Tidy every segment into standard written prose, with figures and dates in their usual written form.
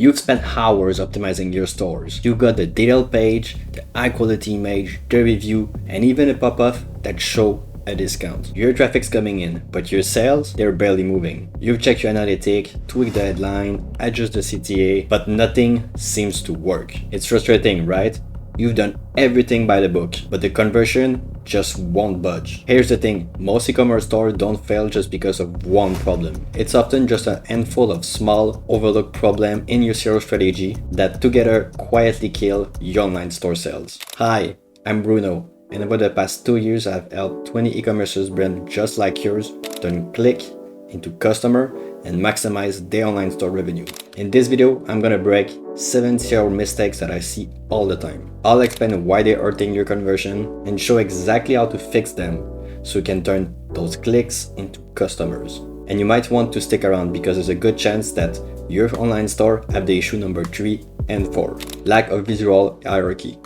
You've spent hours optimizing your stores. You've got the detail page, the high quality image, the review, and even a pop-up that show a discount. Your traffic's coming in, but your sales, they're barely moving. You've checked your analytics, tweaked the headline, adjust the CTA, but nothing seems to work. It's frustrating, right? You've done everything by the book, but the conversion just won't budge. Here's the thing, most e-commerce stores don't fail just because of one problem. It's often just a handful of small, overlooked problems in your CRO strategy that together quietly kill your online store sales. Hi, I'm Bruno, and over the past 2 years I've helped 20 e-commerce brands just like yours turn click into customer and maximize their online store revenue. In this video, I'm gonna break 7 CRO mistakes that I see all the time. I'll explain why they're hurting your conversion and show exactly how to fix them so you can turn those clicks into customers. And you might want to stick around because there's a good chance that your online store have the issue number 3 and 4, lack of visual hierarchy.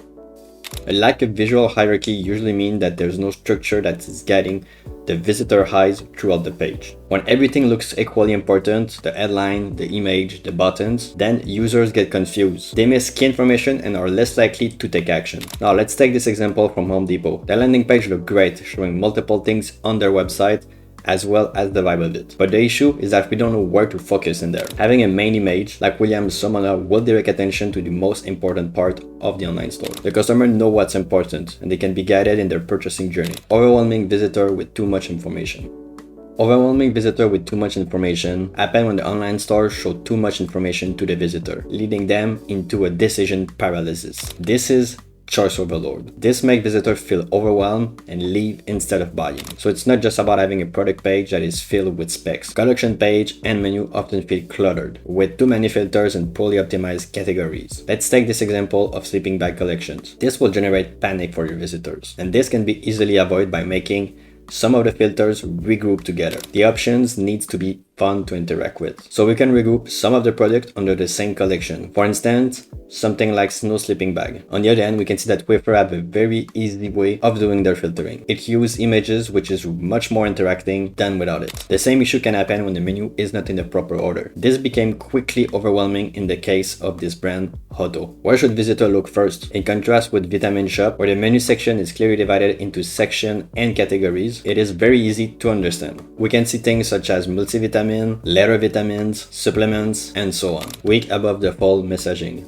A lack of visual hierarchy usually means that there's no structure that is guiding the visitor eyes throughout the page. When everything looks equally important, the headline, the image, the buttons, then users get confused. They miss key information and are less likely to take action. Now let's take this example from Home Depot. The landing page looks great, showing multiple things on their website, as well as the vibe of it. But the issue is that we don't know where to focus in there. Having a main image like Williams Summoner will direct attention to the most important part of the online store. The customer know what's important and they can be guided in their purchasing journey. Overwhelming visitor with too much information. Overwhelming visitor with too much information happen when the online store show too much information to the visitor, leading them into a decision paralysis. This is choice overload. This makes visitors feel overwhelmed and leave instead of buying. So it's not just about having a product page that is filled with specs. Collection page and menu often feel cluttered with too many filters and poorly optimized categories. Let's take this example of sleeping bag collections. This will generate panic for your visitors, and this can be easily avoided by making some of the filters regroup together. The options needs to be fun to interact with. So we can regroup some of the product under the same collection. For instance, something like snow sleeping bag. On the other hand, we can see that Wayfair have a very easy way of doing their filtering. It uses images, which is much more interacting than without it. The same issue can happen when the menu is not in the proper order. This became quickly overwhelming in the case of this brand, Otto. Where should visitor look first? In contrast with Vitamin Shop, where the menu section is clearly divided into section and categories, it is very easy to understand. We can see things such as multivitamin, letter vitamins, supplements, and so on. Week above the fold messaging.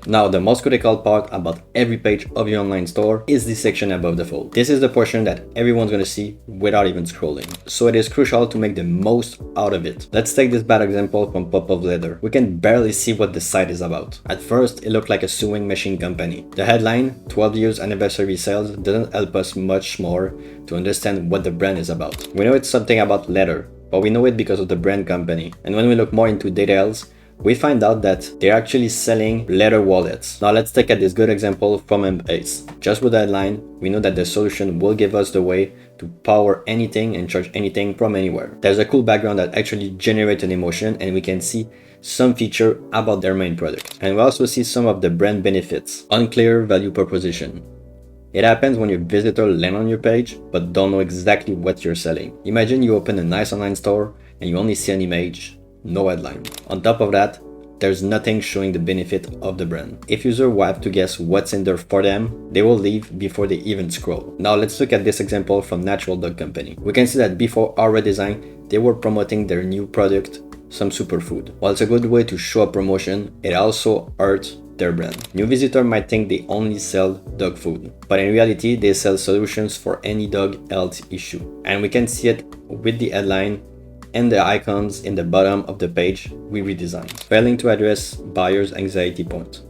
Now, the most critical part about every page of your online store is the section above the fold. This is the portion that everyone's gonna see without even scrolling. So it is crucial to make the most out of it. Let's take this bad example from Pop-Up Leather. We can barely see what the site is about. At first, it looked like a sewing machine company. The headline, 12 years anniversary sales, doesn't help us much more to understand what the brand is about. We know it's something about leather, but we know it because of the brand company. And when we look more into details, we find out that they're actually selling leather wallets. Now let's take this good example from M-Ace. Just with the headline, we know that the solution will give us the way to power anything and charge anything from anywhere. There's a cool background that actually generates an emotion, and we can see some feature about their main product. And we also see some of the brand benefits. Unclear value proposition. It happens when your visitor land on your page but don't know exactly what you're selling. Imagine you open a nice online store and you only see an image, no headline. On top of that, there's nothing showing the benefit of the brand. If users will have to guess what's in there for them, they will leave before they even scroll. Now let's look at this example from Natural Dog Company. We can see that before our redesign, they were promoting their new product, some superfood. While it's a good way to show a promotion, it also hurts their brand. New visitor might think they only sell dog food, but in reality, they sell solutions for any dog health issue. And we can see it with the headline and the icons in the bottom of the page we redesigned, failing to address buyers' anxiety point.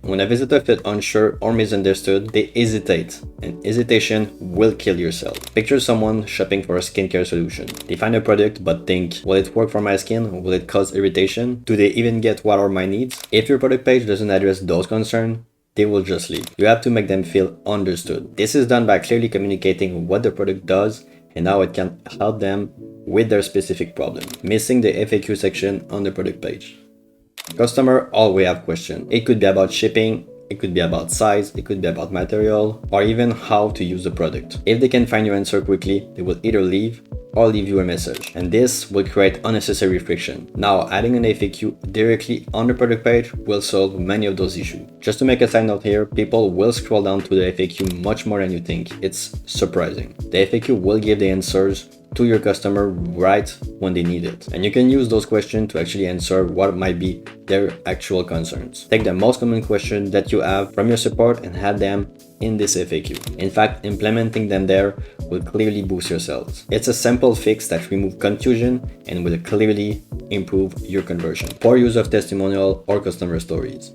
When a visitor feels unsure or misunderstood, they hesitate, and hesitation will kill your sale. Picture someone shopping for a skincare solution. They find a product but think, will it work for my skin? Will it cause irritation? Do they even get what are my needs? If your product page doesn't address those concerns, they will just leave. You have to make them feel understood. This is done by clearly communicating what the product does and how it can help them with their specific problem. Missing the FAQ section on the product page. Customer always have questions. It could be about shipping, it could be about size, it could be about material, or even how to use the product. If they can find your answer quickly, they will either leave or leave you a message, and this will create unnecessary friction. Now, adding an FAQ directly on the product page will solve many of those issues. Just to make a side note here, people will scroll down to the FAQ much more than you think. It's surprising. The FAQ will give the answers to your customer right when they need it. And you can use those questions to actually answer what might be their actual concerns. Take the most common question that you have from your support and add them in this FAQ. In fact, implementing them there will clearly boost your sales. It's a simple fix that removes confusion and will clearly improve your conversion. Poor use of testimonial or customer stories.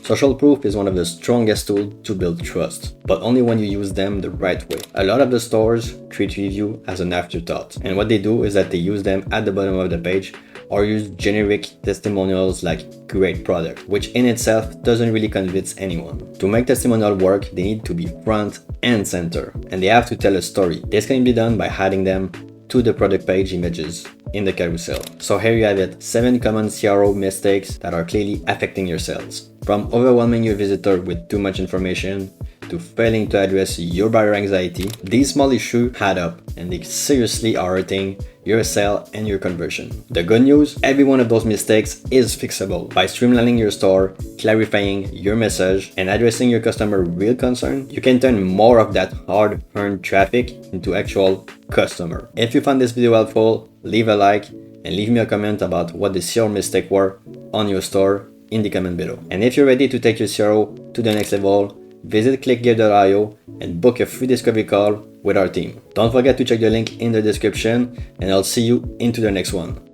Social proof is one of the strongest tools to build trust, but only when you use them the right way. A lot of the stores treat review as an afterthought, and what they do is that they use them at the bottom of the page or use generic testimonials like great product, which in itself doesn't really convince anyone. To make testimonial work, they need to be front and center, and they have to tell a story. This can be done by adding them to the product page images in the carousel. So here you have it, 7 common CRO mistakes that are clearly affecting your sales. From overwhelming your visitor with too much information to failing to address your buyer anxiety, these small issues add up and they seriously are hurting your sale and your conversion. The good news, every one of those mistakes is fixable. By streamlining your store, clarifying your message, and addressing your customer real concern, you can turn more of that hard-earned traffic into actual customer. If you found this video helpful, leave a like and leave me a comment about what the CRO mistake were on your store in the comment below. And if you're ready to take your CRO to the next level, visit clickgear.io and book a free discovery call with our team. Don't forget to check the link in the description, and I'll see you into the next one.